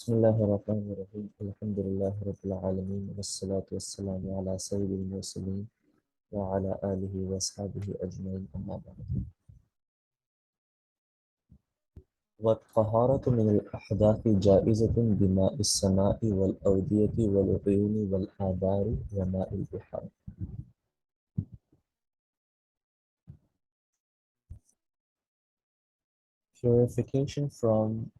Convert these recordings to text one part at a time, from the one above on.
بسم الله الرحمن الرحيم الحمد لله رب العالمين والصلاة والسلام على سيد المرسلين وعلى آله وأصحابه أجمعين أما بعد. والطهارة من الأحداث جائزة بماء السماء والأودية والعيون والآبار وماء البحار. Purification from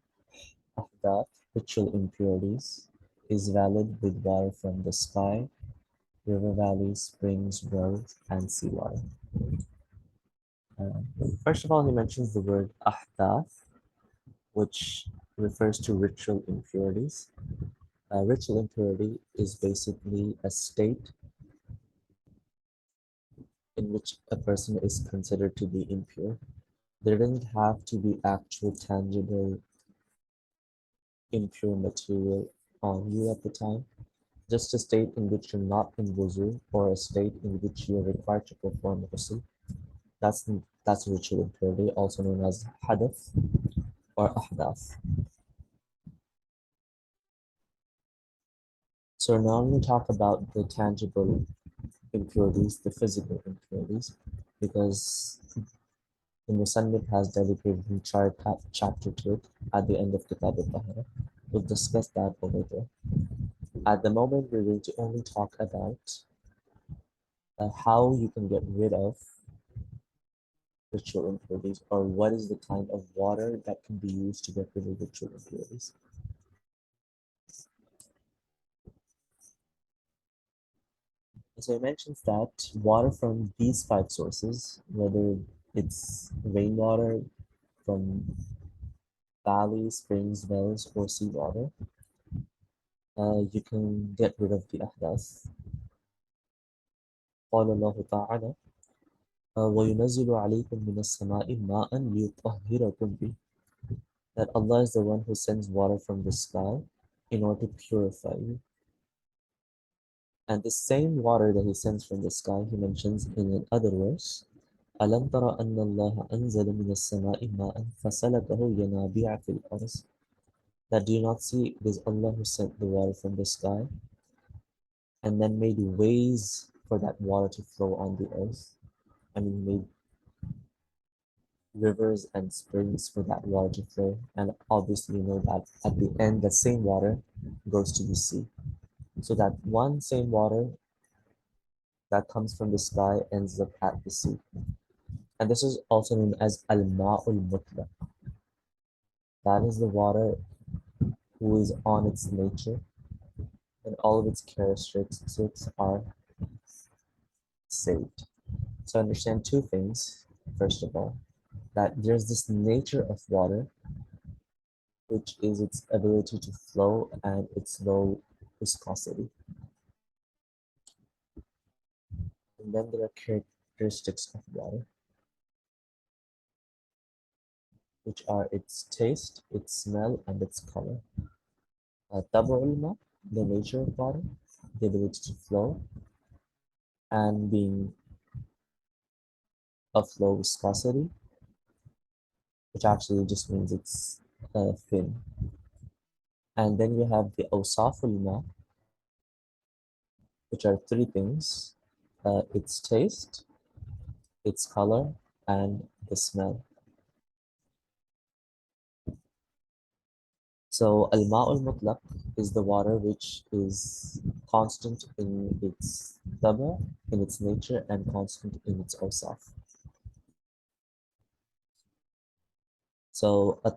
ahdath, ritual impurities, is valid with water from the sky, river valleys, springs, wells, and seawater. First of all, he mentions the word ahdath, which refers to ritual impurities. Ritual impurity is basically a state in which a person is considered to be impure. There doesn't have to be actual tangible impure material on you at the time. Just a state in which you're not in wuzu, or a state in which you're required to perform ghusl. That's ritual impurity, also known as hadath or ahdath. So now we talk about the tangible impurities, the physical impurities, because the Musannif has dedicated an entire chapter to it at the end of Kitab al-Taharah. We'll discuss that over there. At the moment, we're going to only talk about how you can get rid of ritual impurities, or what is the kind of water that can be used to get rid of ritual impurities. So it mentions that water from these five sources, whether it's rainwater from valleys, springs, wells, or seawater, you can get rid of the ahdath. قال الله تعالى وينزل عليكم من السماء ماء ليطهركم به. That Allah is the one who sends water from the sky in order to purify you. And the same water that He sends from the sky, He mentions in another verse, ألم تر أن الله أنزل من السماء ماء فسلكه ينابيع في الأرض. That do you not see it is Allah who sent the water from the sky and then made ways for that water to flow on the earth. I mean, made rivers and springs for that water to flow. And obviously, you know that at the end, the same water goes to the sea. So that one same water that comes from the sky ends up at the sea. And this is also known as al-ma'ul mutlaq. That is the water who is on its nature, and all of its characteristics are saved. So understand two things. First of all, that there's this nature of water, which is its ability to flow and its low viscosity. And then there are characteristics of water, which are its taste, its smell, and its color. Tabu'ul, the nature of water, the ability to flow, and being of low viscosity, which actually just means it's thin. And then you have the awsaful ma, which are three things: its taste, its color, and the smell. So al-ma'ul mutlaq is the water which is constant in its taba, in its nature, and constant in its awsaf. So a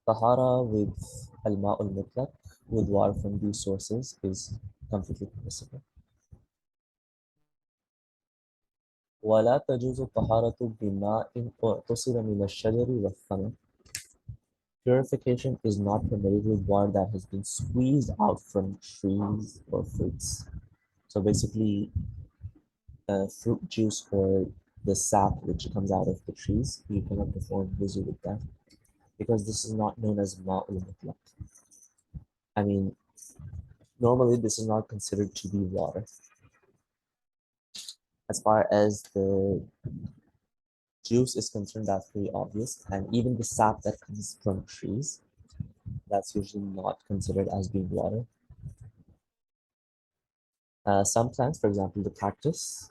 tahara with al-ma'ul mutlaq, with water from these sources, is completely permissible. ولا تجوز الطهارة بماء اعتصر من الشجر والثمر. Purification is not permitted with water that has been squeezed out from trees or fruits. So basically, fruit juice or the sap which comes out of the trees, you cannot perform wuzu with that, because this is not known as ma'ul mutlaq. I mean, normally this is not considered to be water. As far as the juice is concerned, that's pretty obvious, and even the sap that comes from trees, That's usually not considered as being water. Some plants, for example, the cactus,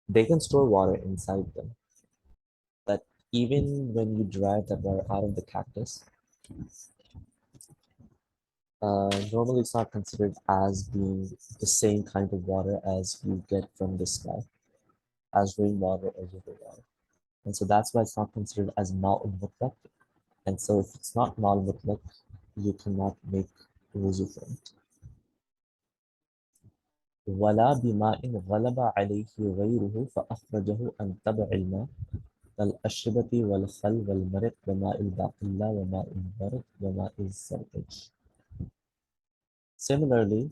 they can store water inside them. But even when you derive that water out of the cactus, normally it's not considered as being the same kind of water as you get from the sky, as rainwater or river water. And so that's why it's not considered as ma'ul mutlaq. And so if it's not ma'ul mutlaq, you cannot make wuzu from it. ولا بماء غلب عليه غيره فأخرجه عن تبع الماء كالأشربة والخل والمرق وماء الباقلة وماء البرد وماء الزرقج. Similarly,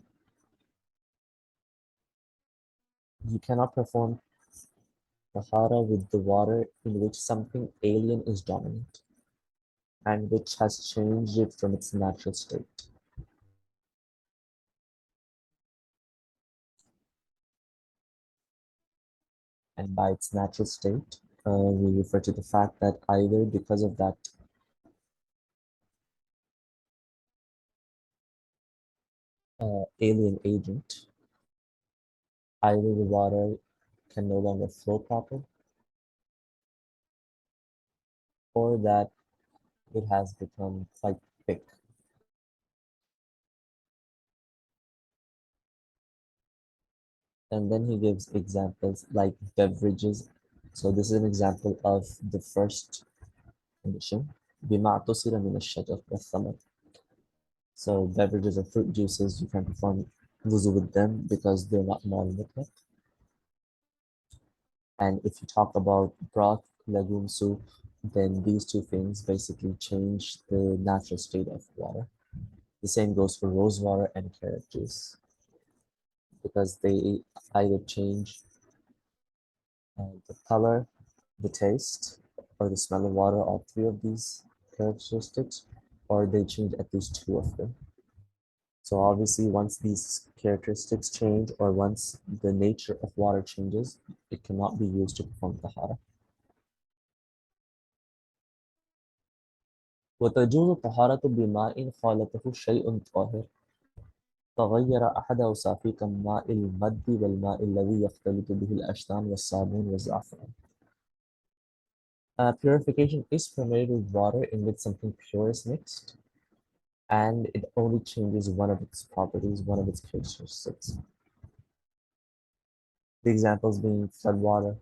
you cannot perform Taharah with the water in which something alien is dominant and which has changed it from its natural state. And by its natural state, we refer to the fact that either because of that alien agent, either the water can no longer flow properly or that it has become quite thick. And then he gives examples like beverages. So this is an example of the first condition. بما اعتصر من الشجر والثمر. So beverages or fruit juices, you can perform wuzu with them because they're not mal-mutlaq. And if you talk about broth, legume soup, then these two things basically change the natural state of water. The same goes for rose water and carrot juice because they either change the color, the taste, or the smell of water, all three of these characteristics, or they change at least two of them. So obviously, once these characteristics change, or once the nature of water changes, it cannot be used to perform tahara. وتجوز الطهارة بماء خالطه شيء طاهر فغير أحد أوصافه كماء المد والماء الذي يختلط به الأشتان والصابون والزعفران. Purification is permitted with water in which something pure is mixed, and it only changes one of its properties, one of its characteristics. The examples being flood water.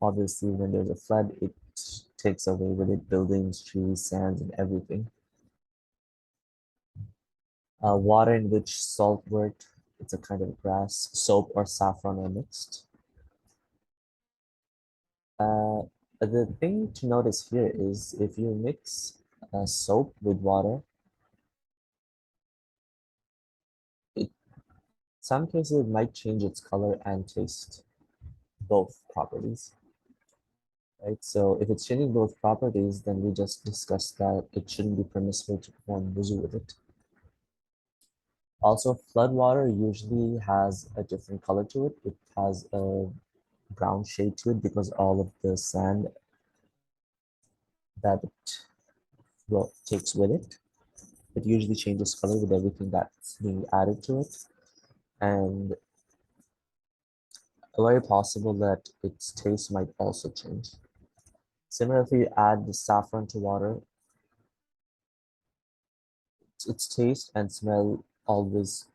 Obviously, when there's a flood, it takes away with it buildings, trees, sands, and everything. Water in which saltwort, it's a kind of grass, soap, or saffron are mixed. The thing to notice here is if you mix soap with water, it some cases it might change its color and taste, both properties. Right? So if it's changing both properties, then we just discussed that it shouldn't be permissible to perform wuzu with it. Also, flood water usually has a different color to it. It has a brown shade to it because all of the sand that it takes with it. It usually changes color with everything that's being added to it. And very possible that its taste might also change. Similarly, if you add the saffron to water, its taste and smell almost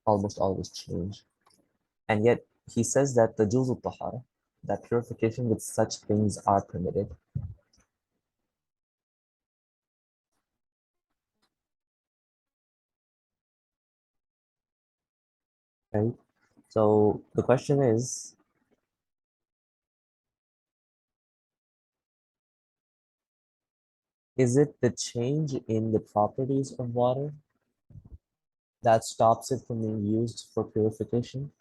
always change. And yet he says that the juzul tahara, that purification with such things are permitted. Right? So the question is it the change in the properties of water that stops it from being used for purification?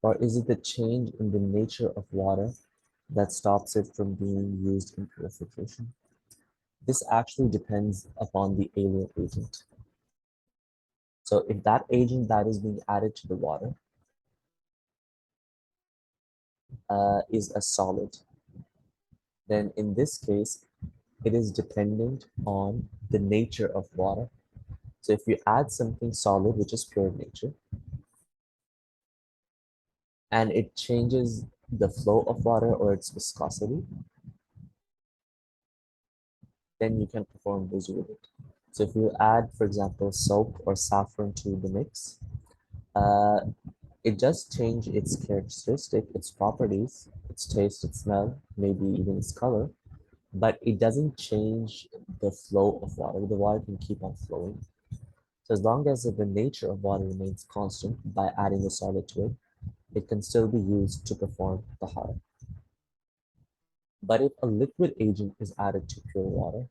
Or is it the change in the nature of water that stops it from being used in purification? This actually depends upon the alien agent. So if that agent that is being added to the water is a solid, then in this case, it is dependent on the nature of water. So if you add something solid, which is pure nature, and it changes the flow of water or its viscosity, then you can perform wuzu with it. So if you add, for example, soap or saffron to the mix, uh, it does change its characteristic, its properties, its taste, its smell, maybe even its color, but it doesn't change the flow of water. The water can keep on flowing. So as long as the nature of water remains constant by adding a solid to it, it can still be used to perform tahara. But if a liquid agent is added to pure water,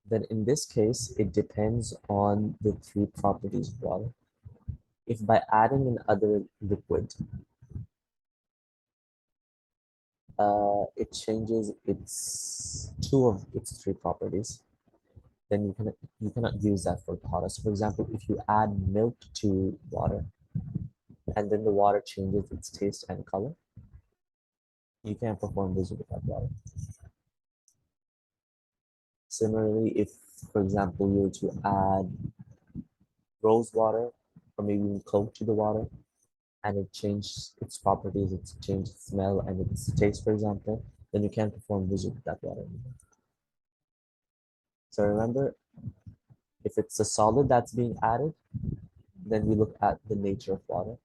then in this case, it depends on the three properties of water. If by adding another liquid, it changes its two of its three properties, then you cannot use that for tahara. So for example, if you add milk to water and then the water changes its taste and color, you can't perform wuzu with that water. Similarly, if, for example, you were to add rose water or maybe even Coke to the water, and it changed its properties, it's changed its smell and its taste, for example, then you can't perform wuzu with that water anymore. So remember, if it's a solid that's being added, then we look at the nature of water,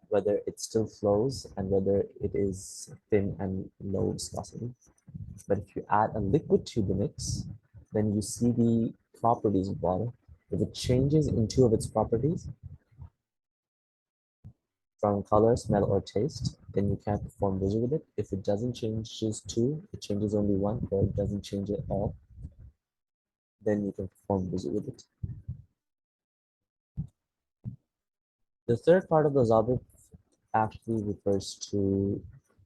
whether it still flows and whether it is thin and low viscosity. But if you add a liquid to the mix, then you see the properties of water. If it changes in two of its properties, from color, smell, or taste, then you can't perform wuzu with it. If it doesn't change just two, it changes only one, or it doesn't change at all, then you can perform wuzu with it. The third part of the zabit actually refers to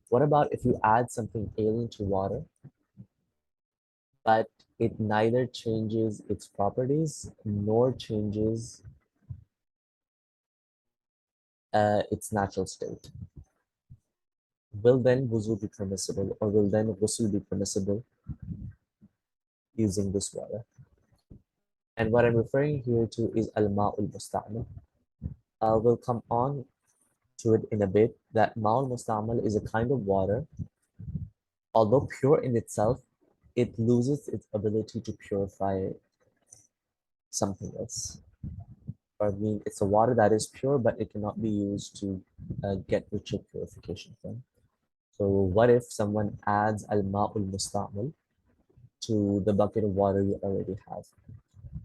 what about if you add something alien to water, but it neither changes its properties nor changes its natural state? Will then wuzu be permissible, or will then ghusl be permissible using this water? And what I'm referring here to is al-ma'ul musta'mal. We'll come on to it in a bit, that ma'ul musta'mal is a kind of water, although pure in itself, it loses its ability to purify something else. Or I mean, it's a water that is pure, but it cannot be used to get ritual purification from. So what if someone adds al-ma'ul musta'mal to the bucket of water you already have?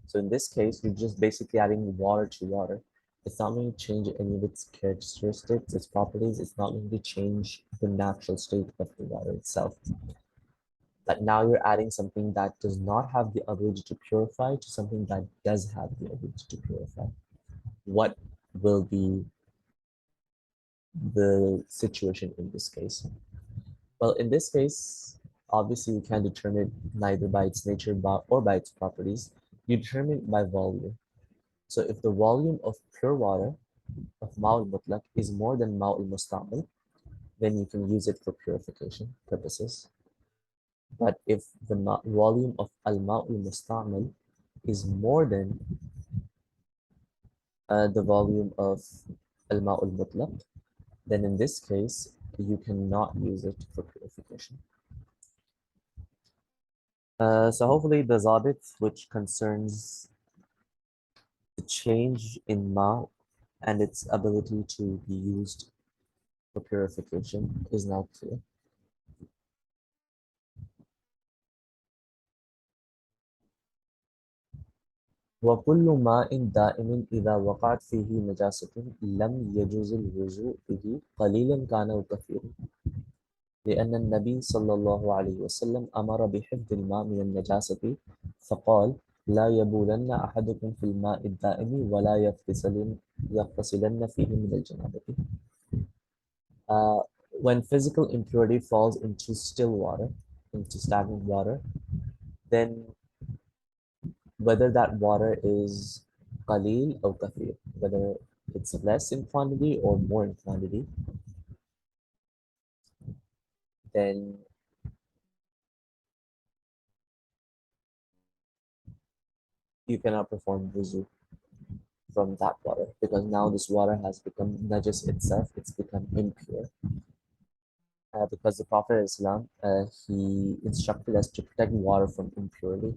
So in this case, you're just basically adding water to water. It's not going to change any of its characteristics, its properties. It's not going to change the natural state of the water itself. But now you're adding something that does not have the ability to purify to something that does have the ability to purify. What will be the situation in this case? Well, in this case, obviously you can determine neither by its nature or by its properties. You determine it by volume. So if the volume of pure water of Ma'ul Mutlaq is more than Ma'ul Musta'mal, then you can use it for purification purposes. But if the volume of Al Ma'ul Musta'mal is more than the volume of Al Ma'ul Mutlaq, then in this case, you cannot use it for purification. So hopefully the zabit, which concerns the change in ma and its ability to be used for purification, is now clear. وكل ماء دائم إذا وقعت فيه نجاسة لم يجوز الوضوء به قليلا كان أو كثيرا، لأن النبي صلى الله عليه وسلم أمر بحفظ الماء من النجاسة فقال لا يبولن أحدكم في الماء الدائم ولا يغتسلن فيه من الجنابة. Uh, when physical impurity falls into still water, into stagnant water, then whether that water is qalil or kathir, whether it's less in quantity or more in quantity, then you cannot perform wuzu from that water because now this water has become najis itself, it's become impure. Because the Prophet Islam, he instructed us to protect water from impurity.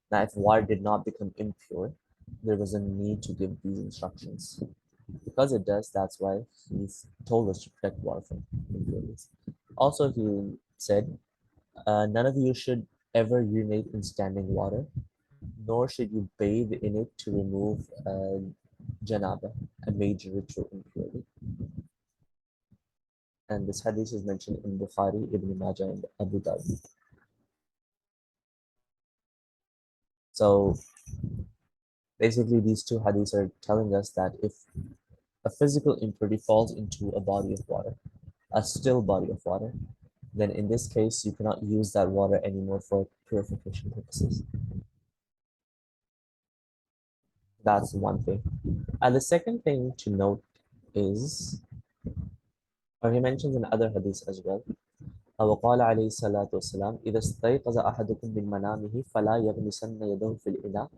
Now, if water did not become impure, there was a need to give these instructions. Because it does, that's why he's told us to protect water from impurities. Also, he said, none of you should ever urinate in standing water, nor should you bathe in it to remove janaba, a major ritual impurity. And this hadith is mentioned in Bukhari, Ibn Majah, and Abu Dawud. So basically, these two hadiths are telling us that if a physical impurity falls into a body of water, a still body of water, then in this case, you cannot use that water anymore for purification purposes. That's one thing. And the second thing to note is, or he mentions in other hadiths as well, وقال عليه الصلاة والسلام إذا استيقظ أحدكم من منامه فلا يغمسن يده في الإناء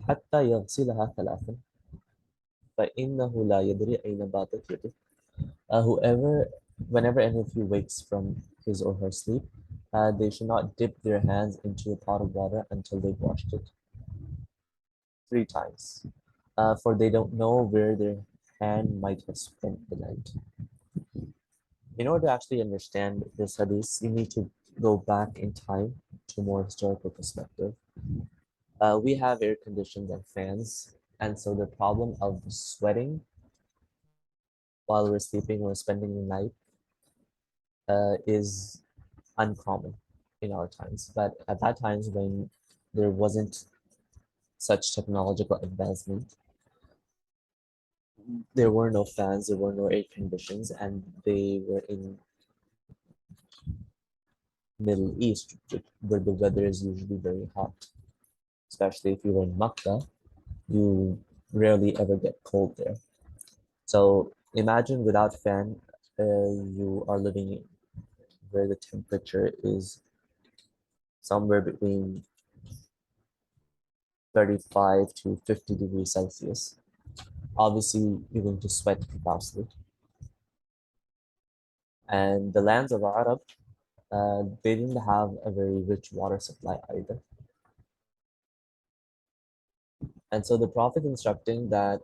حتى يغسلها ثلاثا فإنه لا يدري أين باتت يده. Whoever, whenever any of you wakes from his or her sleep, they should not dip their hands into a pot of water until they've washed it 3 times, for they don't know where their hand might have spent the night. In order to actually understand this hadith, you need to go back in time to a more historical perspective. We have air conditions and fans, and so the problem of sweating while we're sleeping or spending the night is uncommon in our times. But at that times when there wasn't such technological advancement, there were no fans, there were no air conditions, and they were in Middle East, where the weather is usually very hot. Especially if you were in Makkah, you rarely ever get cold there. So imagine without fan, you are living where the temperature is somewhere between 35 to 50 degrees Celsius. Obviously, you're going to sweat profusely. And the lands of Arab, they didn't have a very rich water supply either. And so the Prophet instructing that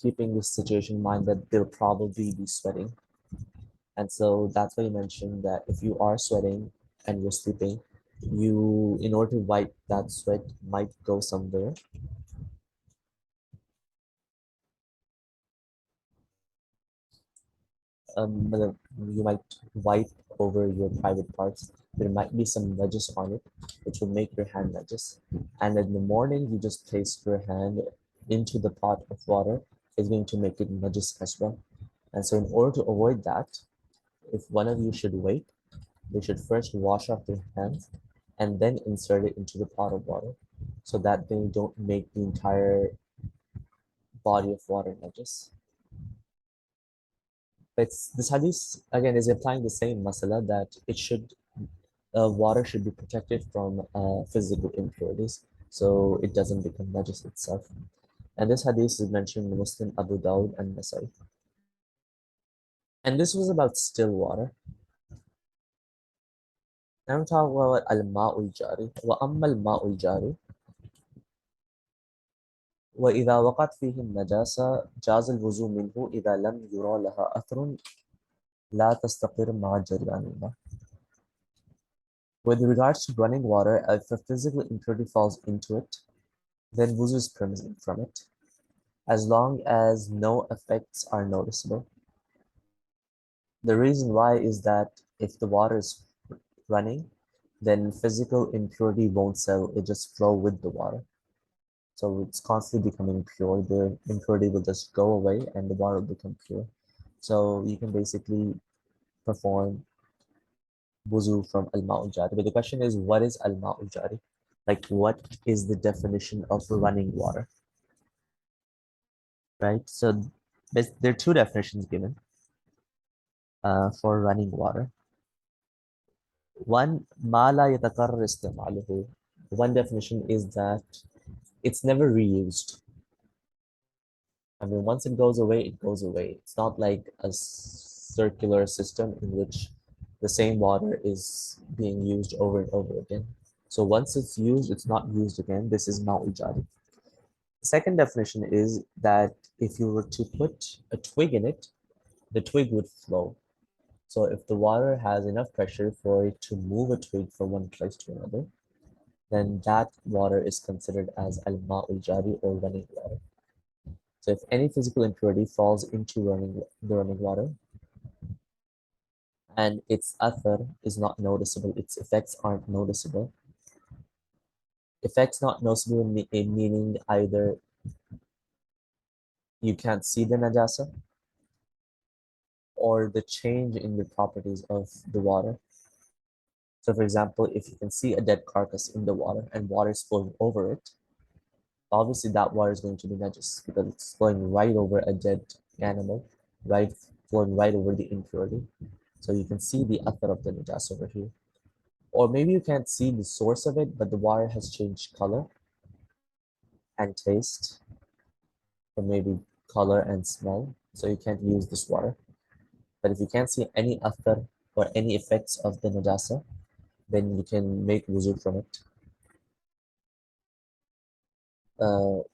keeping this situation in mind that they'll probably be sweating. And so that's why you mentioned that if you are sweating and you're sleeping, you, in order to wipe that sweat, might go somewhere. You might wipe over your private parts. There might be some najis on it, which will make your hand najis. And in the morning, you just place your hand into the pot of water. It's going to make it najis as well. And so, in order to avoid that, if one of you should wake, they should first wash off their hands and then insert it into the pot of water so that they don't make the entire body of water najis. But this hadith again is applying the same masala that it should water should be protected from physical impurities so it doesn't become najis itself. And this hadith is mentioned in Muslim, Abu Dawud, and Nasai. And this was about still water. Now I'm talking about al-ma'ul jari. وأما الماء الجاري وإذا وقعت فيه النجاسة جاز الوضوء منه إذا لم يرى لها أثر لا تستقر مع جريان الماء. With regards to running water, if a physical impurity falls into it, then wuzu is permissible from it, as long as no effects are noticeable. The reason why is that if the water is running, then physical impurity won't settle, it just flow with the water. So it's constantly becoming pure. The impurity will just go away and the water will become pure. So you can basically perform wuzu from al-ma'ul jari. But the question is, what is al-ma'ul jari? Like, what is the definition of running water? Right? So there are two definitions given for running water. One, ما لا يتكرر استعماله. One definition is that it's never reused. I mean, once it goes away, it goes away. It's not like a circular system in which the same water is being used over and over again. So once it's used, it's not used again. This is ma'ul jari. The second definition is that if you were to put a twig in it, the twig would flow. So if the water has enough pressure for it to move a twig from one place to another, then that water is considered as al-ma'ul jari or running water. So if any physical impurity falls into the running water and its athar is not noticeable, its effects aren't noticeable. Effects not noticeable meaning either you can't see the najasa or the change in the properties of the water. So for example, if you can see a dead carcass in the water and water is flowing over it, obviously that water is going to be najis because it's flowing right over a dead animal, right, flowing right over the impurity. So you can see the athar of the najas over here. Or maybe you can't see the source of it, but the water has changed color and taste, or maybe color and smell. So you can't use this water. But if you can't see any athar or any effects of the najasa, then you can make wuzu from it,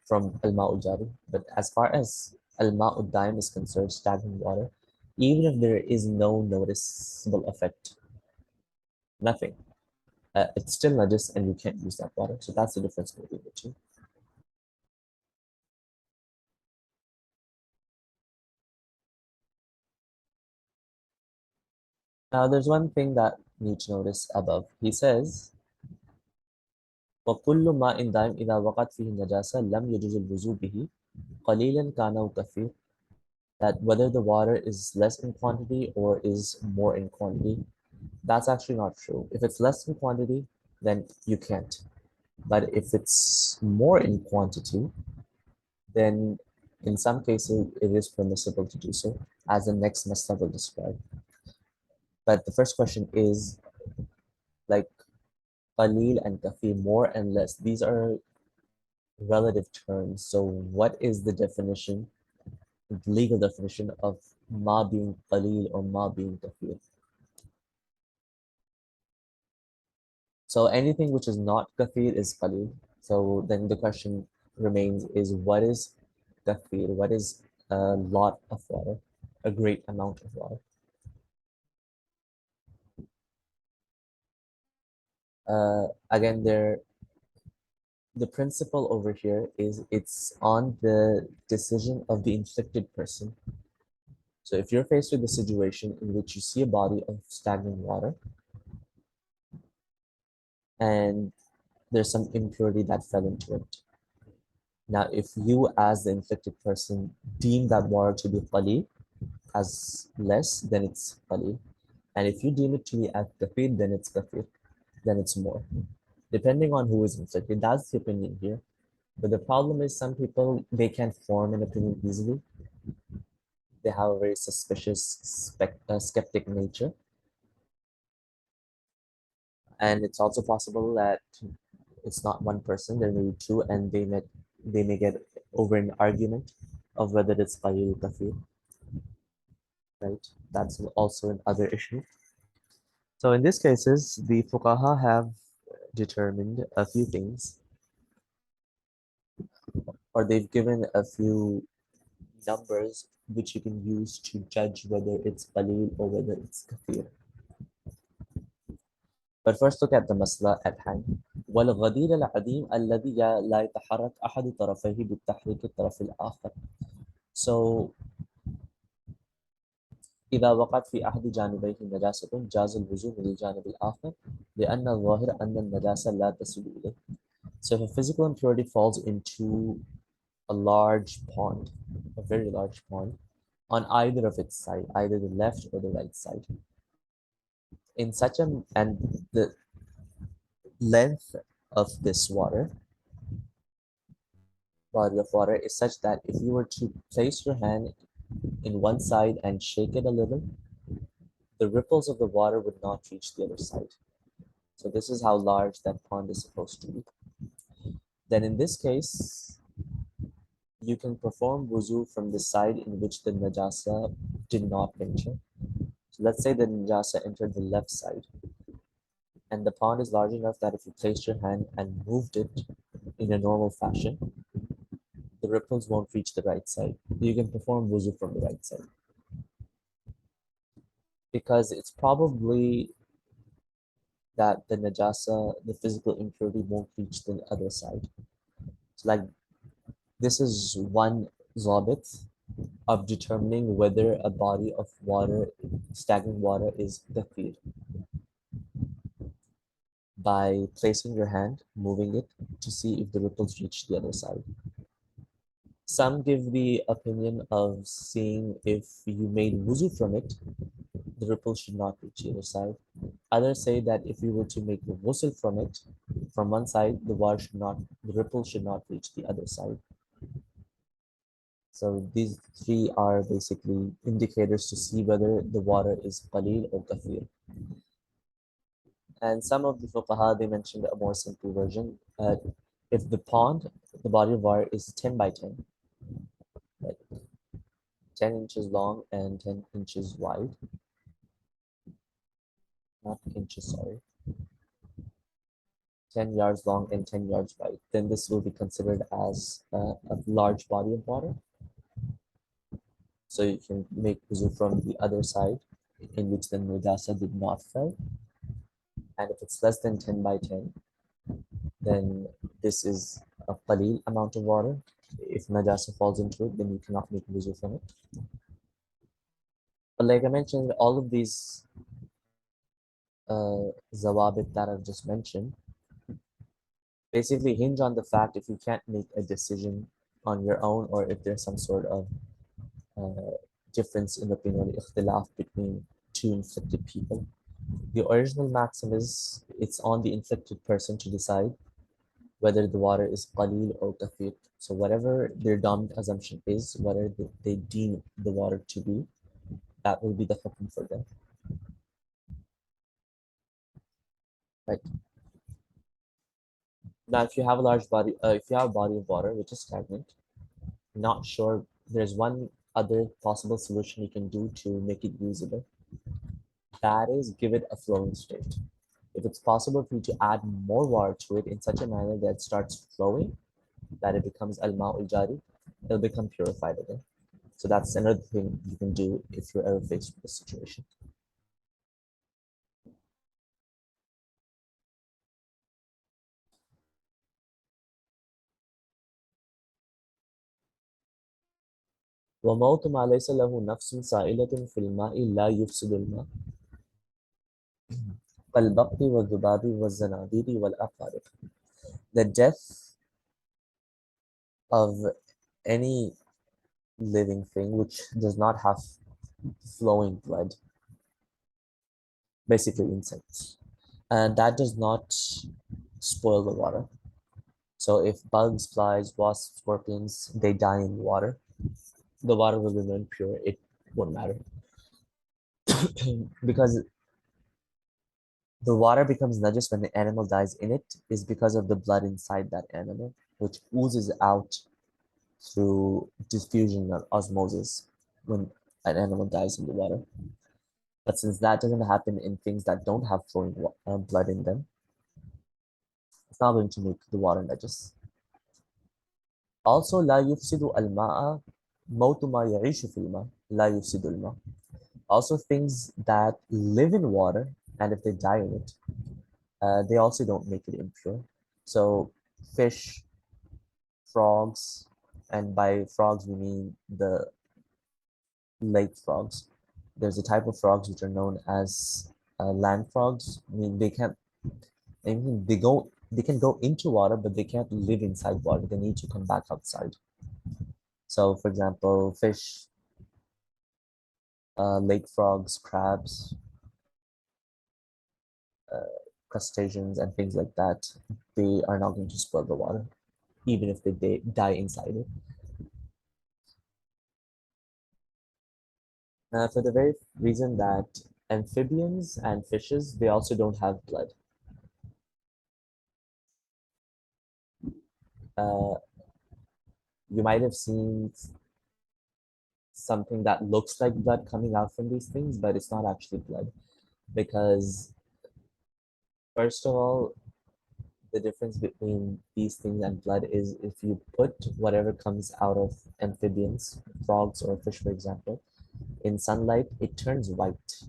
from al-ma'ul jari. But as far as al-ma'ul daim is concerned, stagnant water, even if there is no noticeable effect, nothing, it's still najis and you can't use that water. So that's the difference between the two. Now there's one thing that you need to notice above. He says, وَكُلُّ مَاءٍ دَائِمٍ إِذَا وَقَعَتْ فِيهِ النَّجَاسَةُ لَمْ يَجُوزُ الْوُضُوءُ بِهِ قَلِيلًا كَانَ أَوْ كَثِيرًا. That whether the water is less in quantity or is more in quantity, that's actually not true. If it's less in quantity, then you can't. But if it's more in quantity, then in some cases it is permissible to do so, as the next masala will describe. But the first question is like qalil and kafi, more and less. These are relative terms. So what is the definition, the legal definition of ma being qalil or ma being kafi? So anything which is not kathir is qalil. So then the question remains is what is kathir? What is a lot of water? A great amount of water. Again, the principle over here is it's on the decision of the inflicted person. So if you're faced with a situation in which you see a body of stagnant water and there's some impurity that fell into it. Now, if you as the inflicted person deem that water to be qalil, as less, then it's qalil. And if you deem it to be as kafir, then it's kafir, then it's more. Depending on who is inflicted, that's the opinion here. But the problem is some people, they can't form an opinion easily. They have a very suspicious, skeptic nature. And it's also possible that it's not one person, there may be two, and they may get over an argument of whether it's qalil or kafir, right? That's also another issue. So in these cases, the fuqaha have determined a few things, or they've given a few numbers which you can use to judge whether it's qalil or whether it's kathir. But first look at the masla at hand. والغدير العديم الذي لا يتحرك أحد طرفيه بالتحريك الطرف الآخر. So إذا وقعت في أحد جانبيه نجاسة جاز الوضوء من الجانب الآخر لأن الظاهر أن النجاسة لا تصل إليه. So if a physical impurity falls into a large pond, a very large pond, on either of its side, either the left or the right side. In such a, and the length of this water, body of water, is such that if you were to place your hand in one side and shake it a little, the ripples of the water would not reach the other side. So this is how large that pond is supposed to be. Then in this case, you can perform wuzu from the side in which the najasa did not enter. So let's say the najasa entered the left side, and the pond is large enough that if you placed your hand and moved it in a normal fashion, the ripples won't reach the right side. You can perform wuzu from the right side because it's probably that the najasa, the physical impurity, won't reach the other side. So like this is one zabit of determining whether a body of water, stagnant water, is dakhil by placing your hand, moving it to see if the ripples reach the other side. Some give the opinion of seeing if you made wuzu from it, the ripples should not reach the other side. Others say that if you were to make the ghusl from it, from one side, the ripple should not reach the other side. So these three are basically indicators to see whether the water is qalil or kathir. And some of the fuqaha, they mentioned a more simple version. If the pond, the body of water is 10 by 10, like 10 inches long and 10 inches wide, not inches, sorry, 10 yards long and 10 yards wide, then this will be considered as a large body of water. So you can make wuzu from the other side in which the najasa did not fall. And if it's less than 10 by 10, then this is a qalil amount of water. If najasa falls into it, then you cannot make wuzu from it. But like I mentioned, all of these zawabit that I've just mentioned basically hinge on the fact if you can't make a decision on your own or if there's some sort of uh, difference in opinion, ikhtilaf between two inflicted people. The original maxim is it's on the inflicted person to decide whether the water is qalil or kathir. So whatever their dominant assumption is, whatever they deem the water to be, that will be the hukm for them. Right. Now, if you have a large body, if you have a body of water which is stagnant, not sure, there's one other possible solution you can do to make it usable. That is, give it a flowing state. If it's possible for you to add more water to it in such a manner that it starts flowing, that it becomes al-ma'ul jari, it'll become purified again. So that's another thing you can do if you're ever faced with this situation. وَمَوْتُ مَا لَيْسَ لَهُ نَفْسٌ سَائِلَةٌ فِي الْمَاءِ لَا يُفْسِدُ الْمَاءَ كَالْبَقْلِ وَالذُّبَابِ وَالزَّنَابِيرِ وَالْأَقَارِبِ. The death of any living thing which does not have flowing blood, basically insects, and that does not spoil the water. So if bugs, flies, wasps, scorpions, they die in water, the water will remain pure. It won't matter because the water becomes najis when the animal dies in it is because of the blood inside that animal, which oozes out through diffusion or osmosis when an animal dies in the water. But since that doesn't happen in things that don't have flowing blood in them, it's not going to make the water najis. Also, لا يفسد الماء موت ما يعيش في الماء لا يفسد الماء. Also, things that live in water and if they die in it, they also don't make it impure. So, fish, frogs, and by frogs we mean the lake frogs. There's a type of frogs which are known as land frogs. I mean, I mean, they can go into water, but they can't live inside water. They need to come back outside. So, for example, fish, lake frogs, crabs, uh, crustaceans, and things like that, they are not going to spoil the water, even if they die inside it. For the very reason that amphibians and fishes, they also don't have blood. Uh, you might have seen something that looks like blood coming out from these things, but it's not actually blood. Because, first of all, the difference between these things and blood is if you put whatever comes out of amphibians, frogs or fish, for example, in sunlight, it turns white,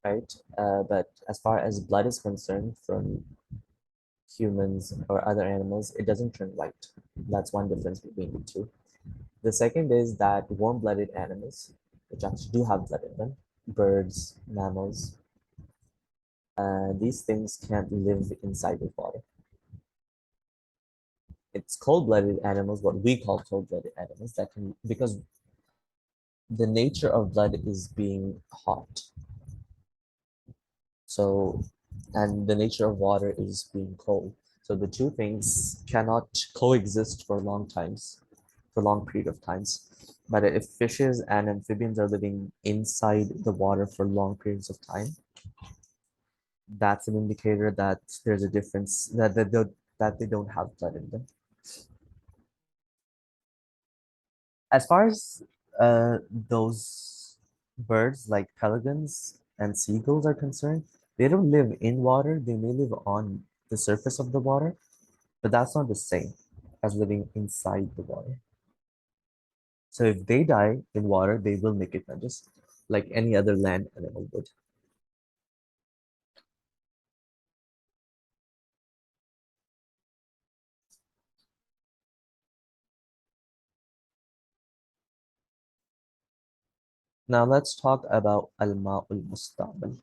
right? But as far as blood is concerned, from humans or other animals, it doesn't turn white. That's one difference between the two. The second is that warm-blooded animals, which actually do have blood in them, birds, mammals, these things can't live inside of water. It's cold-blooded animals, what we call cold-blooded animals, that can, because the nature of blood is being hot. So, and the nature of water is being cold. So the two things cannot coexist for long times, for long period of times. But if fishes and amphibians are living inside the water for long periods of time, that's an indicator that there's a difference, that they don't have blood in them. As far as those birds like pelicans and seagulls are concerned, they don't live in water. They may live on the surface of the water, but that's not the same as living inside the water. So if they die in water, they will make it najis, like any other land animal would. Now let's talk about al-ma'ul musta'mal.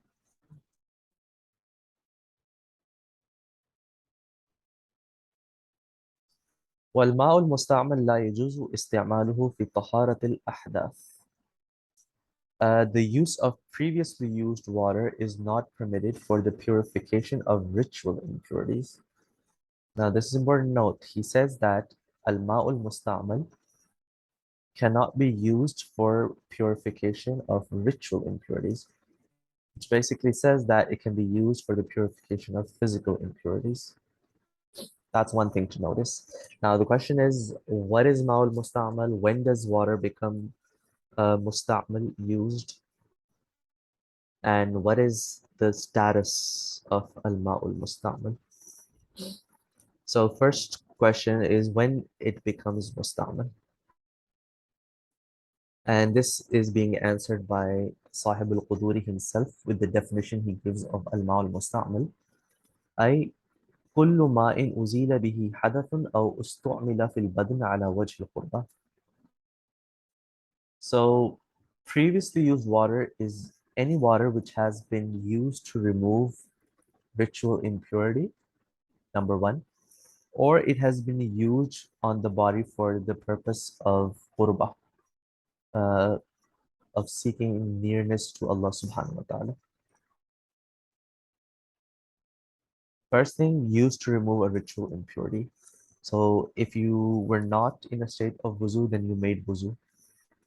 والماء المستعمل لا يجوز استعماله في طهارة الأحداث. The use of previously used water is not permitted for the purification of ritual impurities. Now, this is important note. He says that al-ma'ul musta'mal cannot be used for purification of ritual impurities, which basically says that it can be used for the purification of physical impurities. That's one thing to notice. Now, the question is, what is ma'ul musta'mal? When does water become musta'mal, used? And what is the status of al-ma'ul musta'mal? So first question is when it becomes musta'mal. And this is being answered by Sahib al-Quduri himself with the definition he gives of al-ma'ul musta'mal. أي كل ماء أزيل به حدث أو استعمل في البدن على وجه القربة. So previously used water is any water which has been used to remove ritual impurity, number one, or it has been used on the body for the purpose of qurbah, uh, of seeking nearness to Allah subhanahu wa ta'ala. First thing, used to remove a ritual impurity. So if you were not in a state of wuzu, then you made wuzu.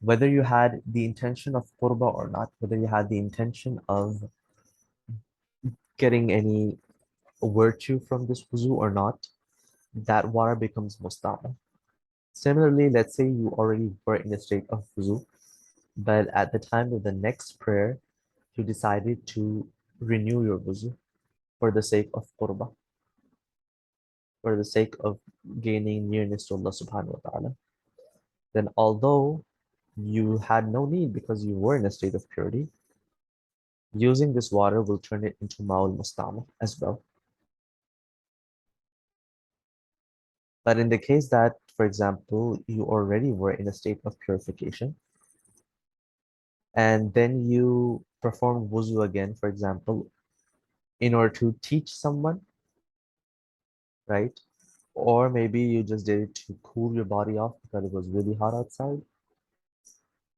Whether you had the intention of qurbah or not, whether you had the intention of getting any virtue from this wuzu or not, that water becomes musta'mal. Similarly, let's say you already were in a state of wuzu, but at the time of the next prayer, you decided to renew your wuzu for the sake of qurbah, for the sake of gaining nearness to Allah subhanahu wa ta'ala. Then although you had no need because you were in a state of purity, using this water will turn it into ma'ul musta'mal as well. But in the case that, for example, you already were in a state of purification, and then you perform wuzu again, for example, in order to teach someone, right? Or maybe you just did it to cool your body off because it was really hot outside.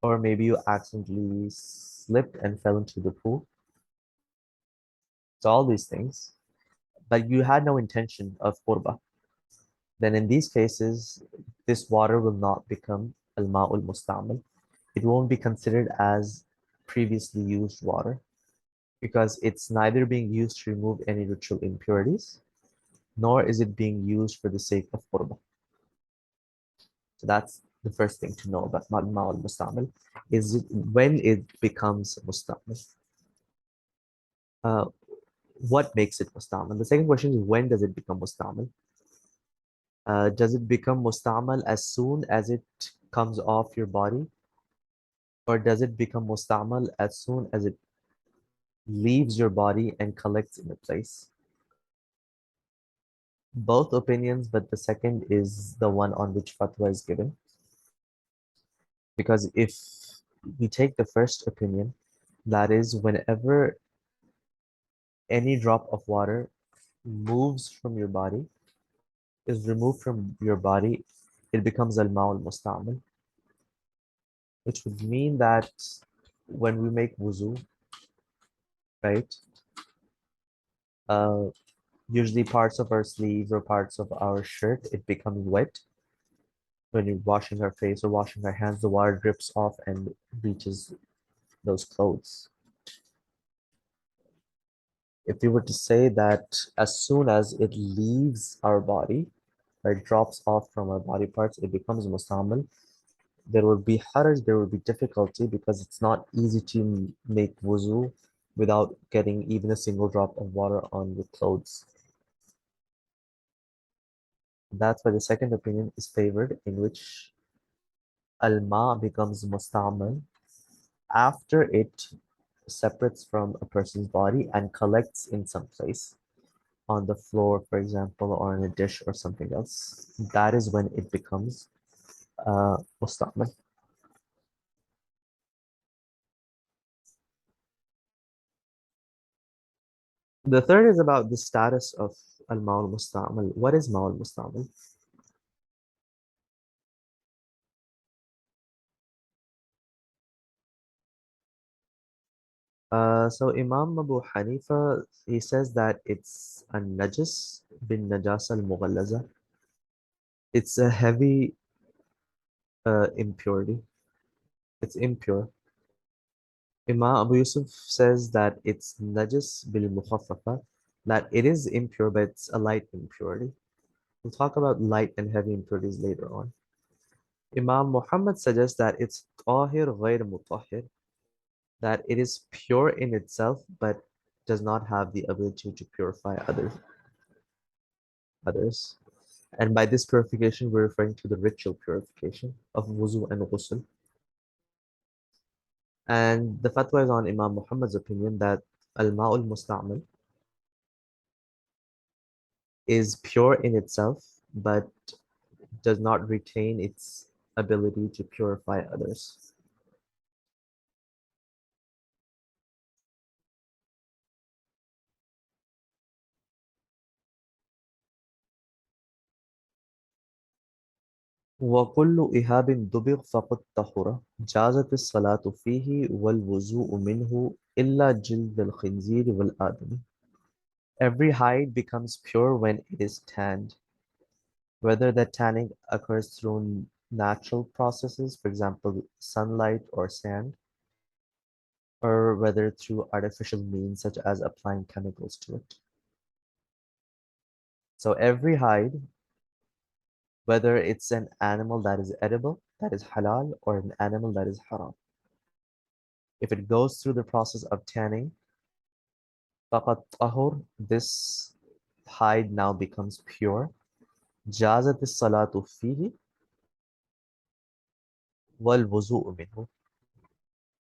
Or maybe you accidentally slipped and fell into the pool. So all these things, but you had no intention of qurba. Then in these cases, this water will not become al-ma'ul musta'mal. It won't be considered as previously used water because it's neither being used to remove any ritual impurities, nor is it being used for the sake of qurbah. So that's the first thing to know about Ma'al Mustamil, is it when it becomes Mustamil. Uh, what makes it Mustamil? The second question is, when does it become Mustamil? Does it become Mustamil as soon as it comes off your body? Or does it become Mustamil as soon as it leaves your body and collects in a place? Both opinions, but the second is the one on which fatwa is given. Because if we take the first opinion, that is, whenever any drop of water moves from your body, is removed from your body, it becomes al-ma'ul mustamil, which would mean that when we make wuzu, right, uh, usually parts of our sleeves or parts of our shirt, it becomes wet. When you're washing our face or washing our hands, the water drips off and reaches those clothes. If we were to say that as soon as it leaves our body, or it drops off from our body parts, it becomes mustamil, there will be haraj, there will be difficulty because it's not easy to make wuzu without getting even a single drop of water on your clothes. That's why the second opinion is favored, in which al-ma becomes mustamal after it separates from a person's body and collects in some place on the floor, for example, or in a dish or something else. That is when it becomes mustamal. The third is about the status of al-ma'ul mustamal. What is ma'ul mustamal? So Imam Abu Hanifa, he says that it's a najis bin najasa al-mughallaza. It's a heavy impurity. It's impure. Imam Abu Yusuf says that it's najis bil mukhaffafa, that it is impure, but it's a light impurity. We'll talk about light and heavy impurities later on. Imam Muhammad suggests that it's tahir ghair mutahhir, that it is pure in itself, but does not have the ability to purify others. And by this purification, we're referring to the ritual purification of wuzu and ghusl. And the fatwa is on Imam Muhammad's opinion that al-ma'ul musta'mal is pure in itself, but does not retain its ability to purify others. وكل إهاب دبغ فقد طهر جازت الصلاة فيه والوضوء منه إلا جلد الخنزير والآدم. Every hide becomes pure when it is tanned, whether the tanning occurs through natural processes, for example, sunlight or sand, or whether through artificial means such as applying chemicals to it. So every hide, whether it's an animal that is edible, that is halal, or an animal that is haram, if it goes through the process of tanning, faqat tahur, this hide now becomes pure. Jazat salatu fihi wal wuzu'u minhu.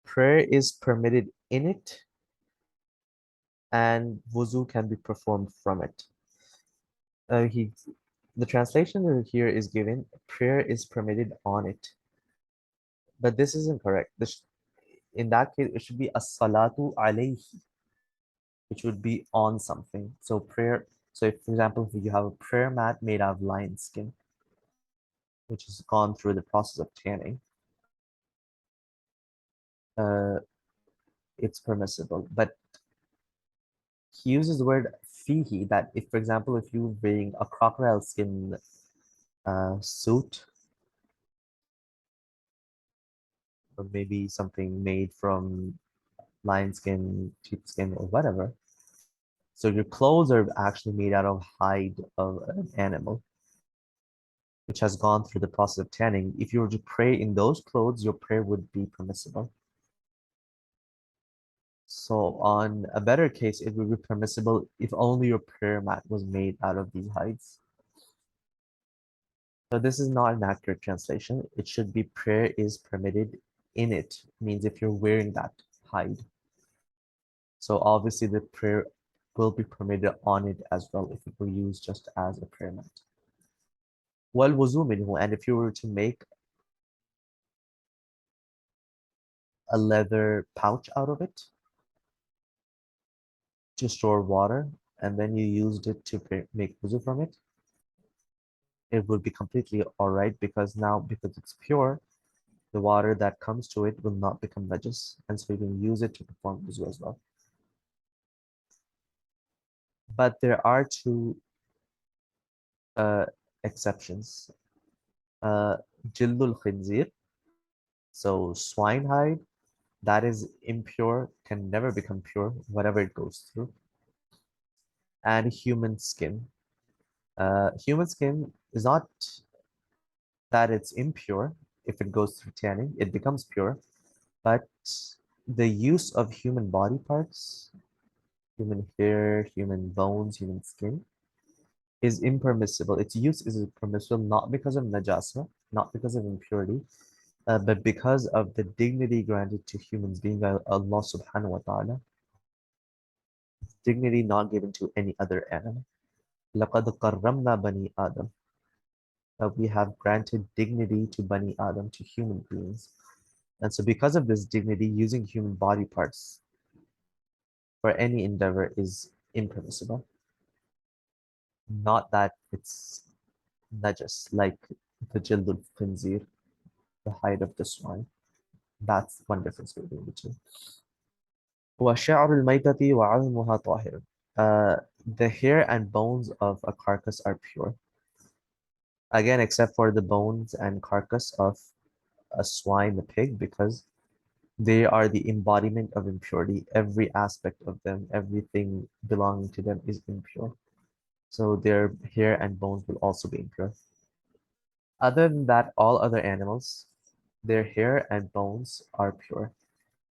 Prayer is permitted in it, and wuzu can be performed from it. Uh, he, the translation here is given, prayer is permitted on it. But this isn't correct. In that case, it should be as-salatu alayhi, which would be on something. So prayer, so if, for example, if you have a prayer mat made out of lion skin, which has gone through the process of tanning, uh, it's permissible. But he uses the word fihi, that if, for example, if you're wearing a crocodile skin suit, or maybe something made from lion skin, sheep skin, or whatever, So your clothes are actually made out of hide of an animal, which has gone through the process of tanning. If you were to pray in those clothes, your prayer would be permissible. So on a better case, it would be permissible if only your prayer mat was made out of these hides. So this is not an accurate translation. It should be prayer is permitted in it, means if you're wearing that hide. So obviously the prayer will be permitted on it as well if it were used just as a prayer mat. وَالْوُضُوءُ مِنْهُ, and if you were to make a leather pouch out of it to store water, and then you used it to make wuzu from it, it would be completely all right because now, because it's pure, the water that comes to it will not become najis, and so you can use it to perform wuzu as well. But there are two exceptions. Jildul khinzir, so swine hide, that is impure, can never become pure, whatever it goes through. And human skin. Human skin is not that it's impure. If it goes through tanning, it becomes pure. But the use of human body parts, human hair, human bones, human skin, is impermissible. Its use is permissible not because of najasa, not because of impurity, but because of the dignity granted to humans being by Allah subhanahu wa ta'ala, dignity not given to any other animal. لَقَدْ قَرَّمْنَا بَنِي آدَمَ, that we have granted dignity to Bani Adam, to human beings. And so because of this dignity, using human body parts for any endeavor is impermissible. Not that it's najas, like the jildul khinzir, the hide of the swine. That's one difference between the two. وَشَعْرُ الْمَيْتَةِ وَعَظْمُهَا طَاهِرٌ. The hair and bones of a carcass are pure. Again, except for the bones and carcass of a swine, a pig, because they are the embodiment of impurity. Every aspect of them, everything belonging to them is impure. So their hair and bones will also be impure. Other than that, all other animals, their hair and bones are pure,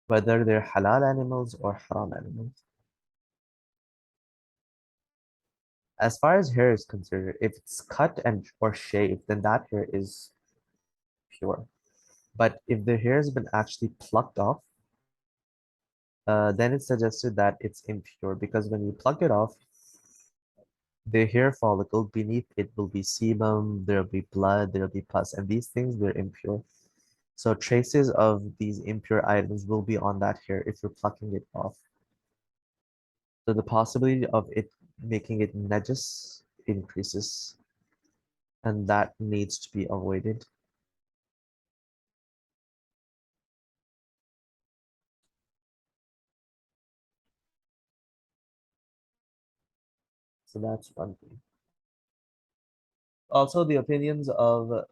whether they're halal animals or haram animals. As far as hair is concerned, if it's cut and or shaved, then that hair is pure. But if the hair has been actually plucked off, then it's suggested that it's impure because when you pluck it off, the hair follicle beneath it will be sebum, there'll be blood, there'll be pus, and these things, they're impure. So traces of these impure items will be on that hair if you're plucking it off. So the possibility of it making it najis increases, and that needs to be avoided. So that's one thing. Also, the opinions of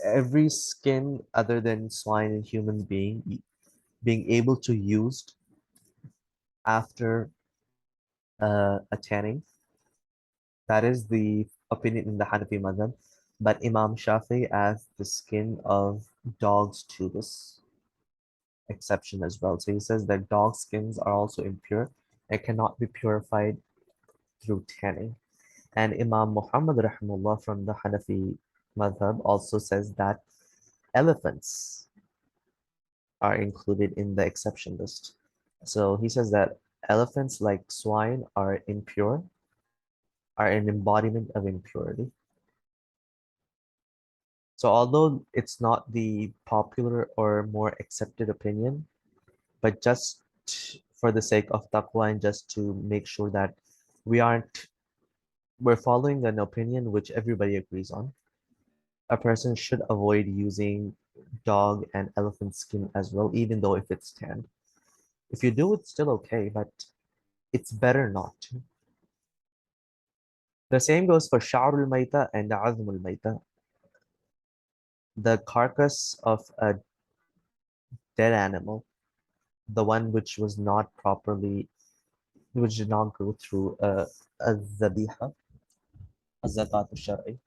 every skin other than swine and human being able to used after a tanning. That is the opinion in the Hanafi madhab. But Imam Shafi adds the skin of dogs to this exception as well. So he says that dog skins are also impure and cannot be purified through tanning. And Imam Muhammad rahimahullah from the Hanafi madhab also says that elephants are included in the exception list. So he says that elephants, like swine, are impure, are an embodiment of impurity. So although it's not the popular or more accepted opinion, but just for the sake of taqwa and just to make sure that we're following an opinion which everybody agrees on, a person should avoid using dog and elephant skin as well, even though if it's tanned. If you do, it's still okay, but it's better not to. The same goes for sha'rul mayta and azmul mayta. The carcass of a dead animal, the one which was not properly which did not go through الذبيحة, الزكاة الشرعي.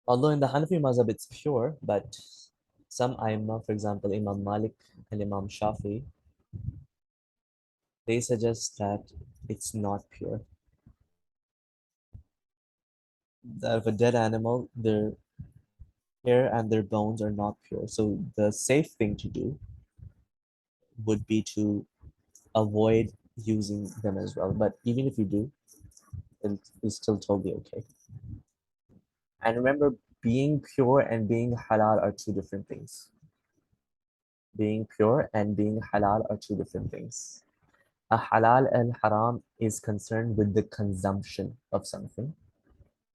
Although in the Hanafi mazhab it's pure, but some Aimma, for example, Imam Malik and Imam Shafi, they suggest that it's not pure. That of a dead animal, their hair and their bones are not pure. So the safe thing to do would be to avoid using them as well. But even if you do, it's still totally okay. And remember, being pure and being halal are two different things. Being pure and being halal are two different things. A halal and haram is concerned with the consumption of something,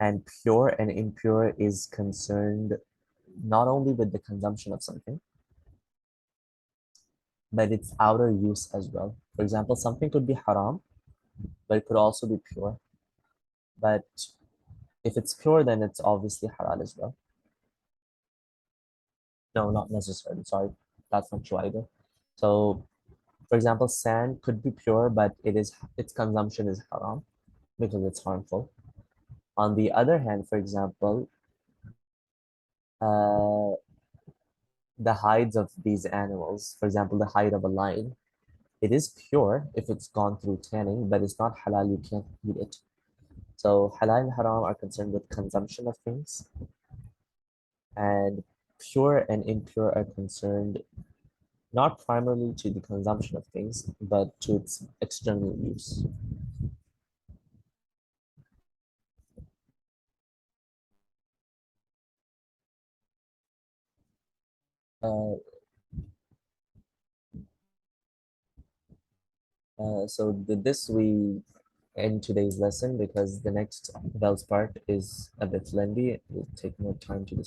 and pure and impure is concerned not only with the consumption of something, but its outer use as well. For example, something could be haram, but it could also be pure. But if it's pure, then it's obviously halal as well. No, not necessarily. Sorry, that's not true either. So, for example, sand could be pure, but its consumption is haram because it's harmful. On the other hand, for example, uh, the hides of these animals, for example, the hide of a lion, it is pure if it's gone through tanning, but it's not halal, you can't eat it. So halal and haram are concerned with consumption of things, and pure and impure are concerned not primarily to the consumption of things, but to its external use. Uh, this we end today's lesson because the next Bell's part is a bit lengthy. It will take more time to discuss.